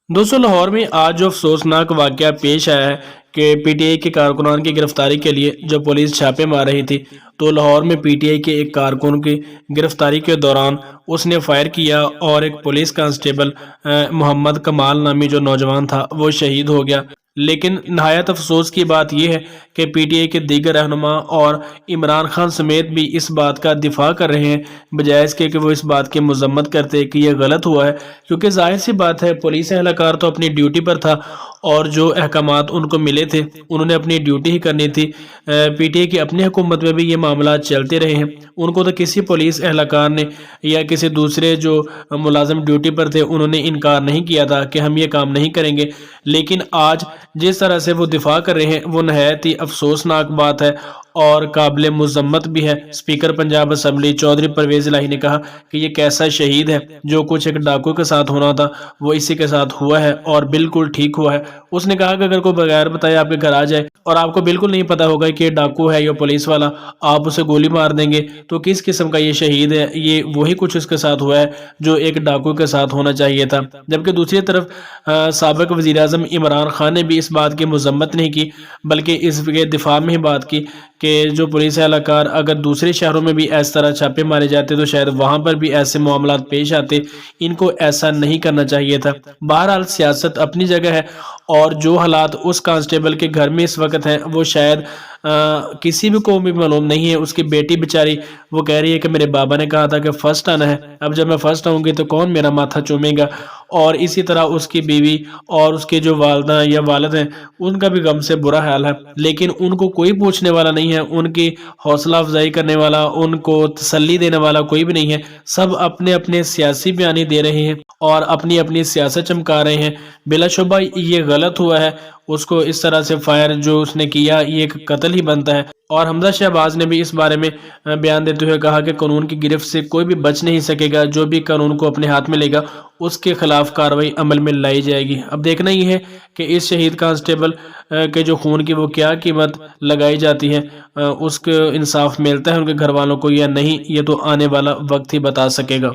दोस्तों लाहौर में आज जो अफसोसनाक वाकया पेश आया है कि पीटीआई के कारकुनान की गिरफ्तारी के लिए जब पुलिस छापे मार रही थी तो लाहौर में पीटीआई के एक कारकुन की गिरफ्तारी के दौरान उसने फायर किया और एक पुलिस कांस्टेबल मोहम्मद कमाल नामी जो नौजवान था वो शहीद हो गया। लेकिन नहायत अफसोस की बात यह है कि पीटीआई के दीगर रहनुमा और इमरान खान समेत भी इस बात का दिफा कर रहे हैं बजाय इसके कि वो इस बात की मजम्मत करते कि यह गलत हुआ है, क्योंकि जाहिर सी बात है पुलिस एहलकार तो अपनी ड्यूटी पर था और जो अहकामात उनको मिले थे उन्होंने अपनी ड्यूटी ही करनी थी। पीटीआई की अपनी हुकूमत में भी ये मामला चलते रहे हैं, उनको तो किसी पुलिस एहलकार ने या किसी दूसरे जो मुलाजिम ड्यूटी पर थे उन्होंने इनकार नहीं किया था कि हम ये काम नहीं करेंगे। लेकिन आज जिस तरह से वो दिफा कर रहे हैं वो नहायत ही अफसोसनाक बात है और काबिल मजम्मत भी है। स्पीकर पंजाब असम्बली चौधरी परवेज इलाही ने कहा कि ये कैसा शहीद है, जो कुछ एक डाकू के साथ होना था वो इसी के साथ हुआ है और बिल्कुल ठीक हुआ है। उसने कहा कि अगर कोई बगैर बताए आपके घर आ जाए और आपको बिल्कुल नहीं पता होगा कि ये डाकू है या पुलिस वाला, आप उसे गोली मार देंगे तो किस किस्म का ये शहीद है। ये वही कुछ उसके साथ हुआ है जो एक डाकू के साथ होना चाहिए था। जबकि दूसरी तरफ साबिक वज़ीर आज़म इमरान खान ने भी इस बात की मजम्मत नहीं की बल्कि इसके दिफा में ही बात की कि जो पुलिस एहलकार अगर दूसरे शहरों में भी इस तरह छापे मारे जाते तो शायद वहां पर भी ऐसे मामलात पेश आते, इनको ऐसा नहीं करना चाहिए था। बहरहाल सियासत अपनी जगह है और जो हालात उस कांस्टेबल के घर में इस वक्त हैं वो शायद किसी भी को भी मालूम नहीं है। उसकी बेटी बेचारी वो कह रही है कि मेरे बाबा ने कहा था कि फर्स्ट आना है, अब जब मैं फर्स्ट आऊंगी तो कौन मेरा माथा चूमेगा। और इसी तरह उसकी बीवी और उसके जो वालदा या वालिद हैं उनका भी गम से बुरा हाल है, लेकिन उनको कोई पूछने वाला नहीं है, उनकी हौसला अफजाई करने वाला, उनको तसल्ली देने वाला कोई भी नहीं है। सब अपने अपने सियासी बयानी दे रहे हैं और अपनी अपनी सियासत चमका रहे हैं। बिलाशुबा ये गलत हुआ है, उसको इस तरह से फायर जो उसने किया ये एक कत्ल ही बनता है। और हमजा शहबाज ने भी इस बारे में बयान देते हुए कहा कि कानून की गिरफ्त से कोई भी बच नहीं सकेगा, जो भी कानून को अपने हाथ में लेगा उसके खिलाफ कार्रवाई अमल में लाई जाएगी। अब देखना ही है कि इस शहीद कांस्टेबल के जो खून की वो क्या कीमत लगाई जाती है, उसको इंसाफ मिलता है उनके घर वालों को या नहीं, ये तो आने वाला वक्त ही बता सकेगा।